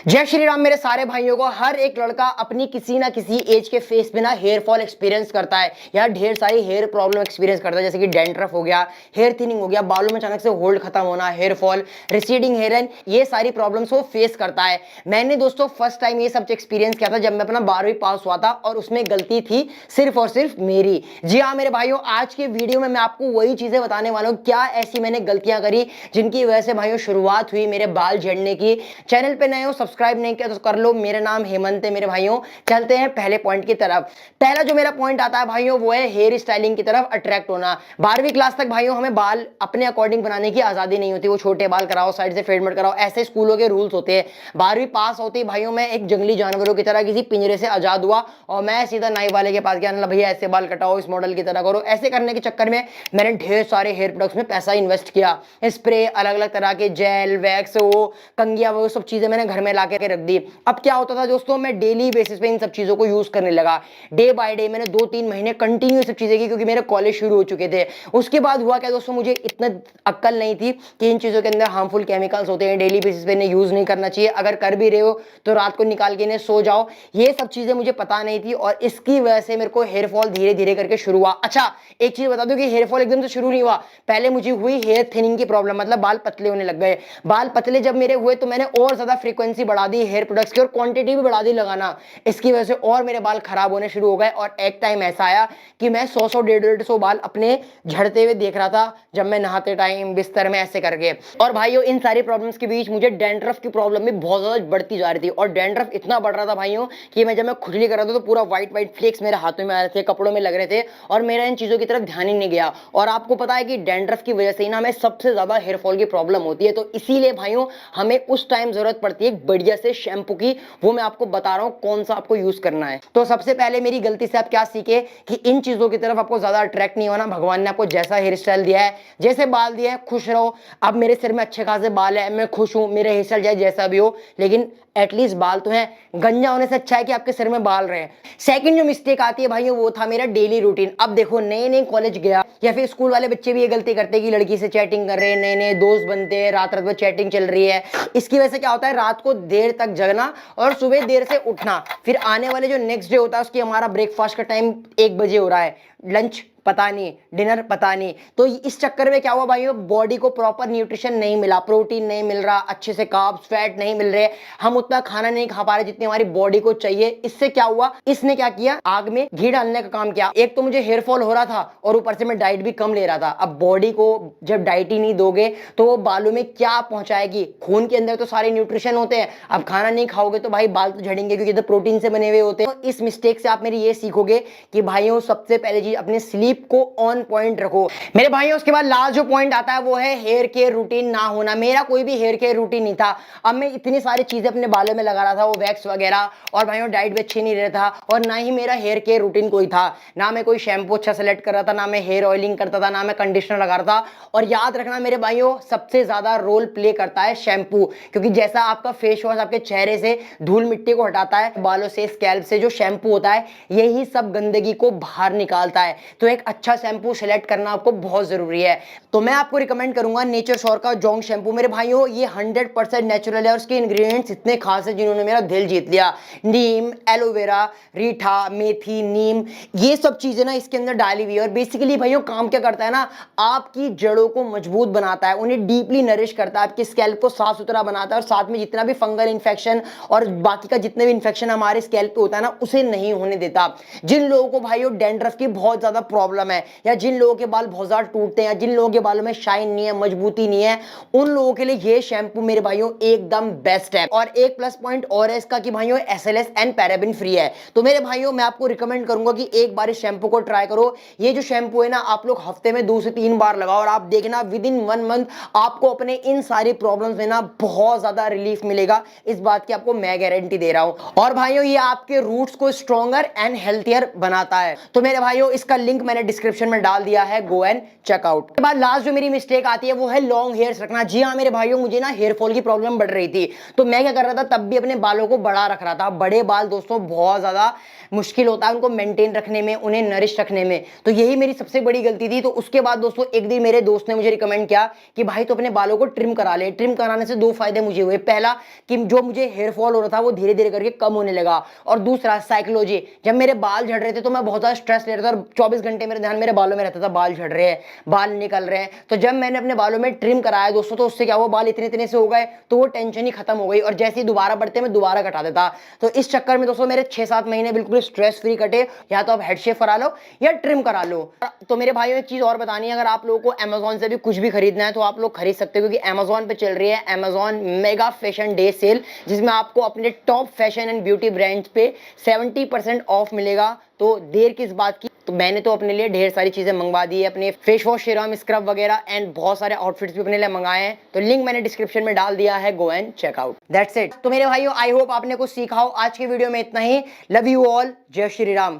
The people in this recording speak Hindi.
जय श्री राम मेरे सारे भाइयों को। हर एक लड़का अपनी किसी ना किसी एज के फेस पे ना हेयर फॉल एक्सपीरियंस करता है या ढेर सारी हेयर प्रॉब्लम एक्सपीरियंस करता है, जैसे कि डेंड्रफ हो गया, हेयर थिनिंग हो गया, बालों में अचानक से होल्ड खत्म होना, hair fall, receding hair line, ये सारी प्रॉब्लम्स वो फेस करता है। मैंने दोस्तों फर्स्ट टाइम ये सब एक्सपीरियंस किया था जब मैं अपना 12वीं पास हुआ था और उसमें गलती थी सिर्फ और सिर्फ मेरी। जी हाँ मेरे भाइयों, आज के वीडियो में मैं आपको वही चीजें बताने वाला हूँ, क्या ऐसी मैंने गलतियां करी जिनकी वजह से भाइयों शुरुआत हुई मेरे बाल झड़ने की। चैनल पे नए हो, सब्सक्राइब नहीं किया तो कर लो। मेरा नाम हेमंत है मेरे भाइयों। चलते हैं पहले पॉइंट की तरफ। पहला जो मेरा पॉइंट आता है भाइयों वो है हेयर स्टाइलिंग की तरफ अट्रैक्ट होना। 12वीं क्लास तक भाइयों हमें बाल अपने अकॉर्डिंग बनाने की आजादी नहीं होती। वो छोटे बाल कराओ, साइड से फेड मत कराओ, ऐसे स्कूलों के रूल्स होते हैं। 12वीं पास होती भाइयों मैं एक जंगली जानवरों की तरह किसी पिंजरे से आजाद हुआ और मैं सीधा नाई वाले के पास गया, भैया ऐसे बाल कटाओ, इस मॉडल की तरह करो। ऐसे करने के चक्कर में मैंने ढेर सारे हेयर प्रोडक्ट्स में पैसा इन्वेस्ट किया। स्प्रे, अलग अलग तरह के जेल, वैक्स, वो कंगिया, वो सब चीजें मैंने घर में ला के रख दी। अब क्या होता था दोस्तों, मैं डेली बेसिस पे इन सब चीजों को यूज करने लगा। डे बाय डे मैंने 2-3 महीने कंटिन्यू सब चीजें की, क्योंकि मेरे कॉलेज शुरू हो चुके थे। उसके बाद हुआ क्या दोस्तों, मुझे इतना अक्ल नहीं थी कि इन चीजों के अंदर हार्मफुल केमिकल्स होते हैं, डेली बेसिस पे इन्हें यूज नहीं करना चाहिए। अगर कर भी रहे हो तो रात को निकाल के इन्हें सो जाओ। ये सब चीजें मुझे पता नहीं थी और इसकी वजह से मेरे को हेयर फॉल धीरे धीरे करके शुरू हुआ। अच्छा एक चीज बता दूं कि हेयर फॉल एकदम से शुरू नहीं हुआ, पहले मुझे हुई हेयर थिनिंग की प्रॉब्लम, मतलब बाल पतले होने लग गए। बाल पतले जब मेरे हुए तो मैंने और ज्यादा फ्रीक्वेंसी बढ़ा दी हेयर प्रोडक्ट्स की और क्वांटिटी भी बढ़ा दी लगाना। इसकी वजह से और मेरे बाल खराब होने शुरू हो गए और एक टाइम ऐसा आया कि मैं 100 150 बाल अपने झड़ते हुए देख रहा था जब मैं नहाते टाइम बिस्तर में ऐसे करके। और भाइयों इन सारी प्रॉब्लम्स के बीच मुझे डैंड्रफ की प्रॉब्लम भी बहुत ज्यादा बढ़ती जा रही थी और डैंड्रफ इतना बढ़ रहा था भाइयों कि मैं जब मैं खुजली कर रहा था तो पूरा व्हाइट व्हाइट फ्लेक्स मेरे हाथों में आ रहे थे, कपड़ों में लग रहे थे और मेरा इन चीजों की तरफ ध्यान ही नहीं गया। और आपको पता है कि डैंड्रफ की वजह से ही ना हमें सबसे ज्यादा हेयर फॉल की प्रॉब्लम होती है, तो इसीलिए भाइयों हमें उस टाइम जरूरत पड़ती है बढ़िया से शैम्पू की। वो मैं आपको बता रहा हूं कौन सा आपको यूज करना है। तो सबसे पहले मेरी गलती से आप क्या सीखे कि इन चीजों की तरफ आपको ज्यादा अट्रैक्ट नहीं होना। भगवान ने आपको जैसा हेयर स्टाइल दिया है, जैसे बाल दिया है, खुश रहो। अब मेरे सिर में अच्छे खासे बाल है, मैं खुश हूं, मेरा हेयर स्टाइल चाहे जैसा भी हो, लेकिन एटलीस्ट बाल तो है। गंजा होने से अच्छा है कि आपके सिर में बाल रहे। सेकंड जो मिस्टेक आती है भाइयों वो था मेरा डेली रूटीन। अब देखो नए नए कॉलेज गया या फिर स्कूल वाले बच्चे भी ये गलती करते हैं कि लड़की से चैटिंग कर रहे हैं, नए नए दोस्त बनते हैं, रात रात में चैटिंग चल रही है। इसकी वजह से क्या होता है, रात को देर तक जगना और सुबह देर से उठना। फिर आने वाले जो नेक्स्ट डे होता है उसकी हमारा ब्रेकफास्ट का टाइम 1 बजे हो रहा है, लंच पता नहीं, डिनर पता नहीं। तो इस चक्कर में क्या हुआ भाइयों, बॉडी को प्रॉपर न्यूट्रिशन नहीं मिला, प्रोटीन नहीं मिल रहा, अच्छे से कार्ब्स फैट नहीं मिल रहे, हम उतना खाना नहीं खा पा रहे जितनी हमारी बॉडी को चाहिए। इससे क्या हुआ, इसने क्या किया, आग में घी डालने का काम किया। एक तो मुझे हेयर फॉल हो रहा था और ऊपर से मैं डाइट भी कम ले रहा था। अब बॉडी को जब डाइट ही नहीं दोगे तो वो बालों में क्या पहुंचाएगी, खून के अंदर तो सारे न्यूट्रिशन होते हैं। अब खाना नहीं खाओगे तो भाई बाल तो झड़ेंगे क्योंकि तो प्रोटीन से बने हुए होते हैं। तो इस मिस्टेक से आप मेरी ये सीखोगे कि भाइयों सबसे पहले चीज अपने स्लीप को ऑन पॉइंट रखो मेरे भाइयों। उसके बाद लास्ट जो पॉइंट आता है वो है हेयर केयर रूटीन ना होना। मेरा कोई भी हेयर केयर रूटीन नहीं था। अब मैं इतनी सारी चीजें अपने बालों में लगा रहा था, वो वैक्स वगैरह, और भाइयों डाइट भी अच्छी नहीं रहा था और ना ही मेरा हेयर केयर रूटीन कोई था। ना मैं कोई शैम्पू अच्छा सेलेक्ट कर रहा था, ना मैं हेयर ऑयलिंग करता था, ना मैं कंडीशनर लगा रहा था। और याद रखना मेरे भाइयों सबसे ज्यादा रोल प्ले करता है शैम्पू, क्योंकि जैसा आपका फेस वॉश आपके चेहरे से धूल मिट्टी को हटाता है, बालों से, स्कैल्प से, जो शैम्पू होता है यही सब गंदगी को बाहर निकालता है। तो एक अच्छा शैम्पू सेलेक्ट करना आपको बहुत जरूरी है। तो मैं आपको रिकमेंड करूंगा नेचर श्योर का जोंग शैम्पू। मेरे भाइयों ये 100% नेचुरल है और उसके इंग्रेडिएंट्स इतने खास है जिन्होंने मेरा दिल जीत लिया। नीम, एलोवेरा, रीठा, मेथी, नीम, ये सब चीजें ना इसके अंदर डाली हुई है। और बेसिकली भाइयों काम क्या करता है ना, आपकी जड़ों को मजबूत बनाता है, उन्हें डीपली नरिश करता है, आपके स्कैल्प को साफ सुथरा बनाता है और साथ में जितना भी फंगल इन्फेक्शन और बाकी का जितने भी इन्फेक्शन हमारे स्कैल्प पे होता है ना उसे नहीं होने देता। जिन लोगों को भाइयों डैंड्रफ की बहुत ज्यादा प्रॉब्लम है, या जिन लोगों के बाल बहुत ज्यादा टूटते हैं, जिन लोगों के बालों में शाइन नहीं है, मजबूती नहीं है, उन लोगों के लिए ये शैम्पू मेरे भाइयों एकदम बेस्ट है। और एक प्लस पॉइंट और है इसका कि भाइयों एसएलएस एंड पैराबेन फ्री है। तो मेरे भाइयों मैं आपको रिकमेंड करूंगा कि एक बार इस शैम्पू को ट्राई करो। ये जो शैम्पू है ना आप लोग हफ्ते में 2 से 3 बार लगाओ और आप देखना विद इन 1 मंथ आपको अपने इन सारी प्रॉब्लम्स में ना बहुत ज्यादा रिलीफ मिलेगा। इस बात की आपको मैं गारंटी दे रहा हूं। और भाइयों ये आपके रूट्स को स्ट्रॉन्गर एंड हेल्थियर बनाता है। तो मेरे भाइयों इसका लिंक मैंने डिस्क्रिप्शन में डाल दिया है, गो एंड चेकआउट। उसके बाद लास्ट जो मेरी मिस्टेक आती है वो है लॉन्ग हेयर्स रखना। जी हाँ मेरे भाइयों, मुझे ना हेयर फॉल की प्रॉब्लम बढ़ रही थी, तो मैं क्या कर रहा था, तब भी अपने बालों को बड़ा रख रहा था। बड़े बाल दोस्तों बहुत ज्यादा मुश्किल होता है उनको मेंटेन रखने में, उन्हें नरिश रखने में, तो यही मेरी सबसे बड़ी गलती थी। तो उसके बाद दोस्तों एक दिन मेरे दोस्त ने मुझे रिकमेंड किया कि भाई तो अपने बालों को ट्रिम करा ले। ट्रिम कराने से दो फायदे मुझे हुए, पहला कि जो मुझे हेयर फॉल हो रहा था वो धीरे धीरे करके कम होने लगा, और दूसरा साइकोलॉजी, जब मेरे बाल झड़ रहे थे तो मैं बहुत ज्यादा स्ट्रेस ले रहा था और 24 घंटे मेरे ध्यान मेरे बालों में रहता था, बाल झड़ रहे हैं, बाल निकल रहे हैं। तो जब मैंने अपने बालों में ट्रिम कराया दोस्तों, तो उससे क्या हुआ, बाल इतने इतने से हो गए, तो वो टेंशन ही खत्म हो गई, और जैसे ही दोबारा बढ़ते मैं दोबारा कटा देता। तो इस चक्कर में दोस्तों मेरे 6-7 महीने बिल्कुल स्ट्रेस फ्री कटे। या तो आप हेड शेव करा लो या ट्रिम करा लो। तो मेरे भाइयों एक चीज और बतानी है, अगर आप लोगों को अमेजोन से भी कुछ भी खरीदना है तो आप लोग खरीद सकते हो, क्योंकि अमेजोन पे चल रही है Amazon mega fashion day sale, जिसमें आपको अपने top fashion and beauty brands पे 70% ऑफ मिलेगा। तो देर किस बात की, तो मैंने तो अपने लिए ढेर सारी चीजें मंगवा दी है, अपने फेस वॉश, सीरम, स्क्रब वगैरह, एंड बहुत सारे आउटफिट्स भी अपने लिए मंगाए हैं। तो लिंक मैंने डिस्क्रिप्शन में डाल दिया है, go and checkout. That's it. तो मेरे भाइयों आई होप आपने कुछ सीखा हो। आज के वीडियो में इतना ही। लव यू ऑल, जय श्री राम।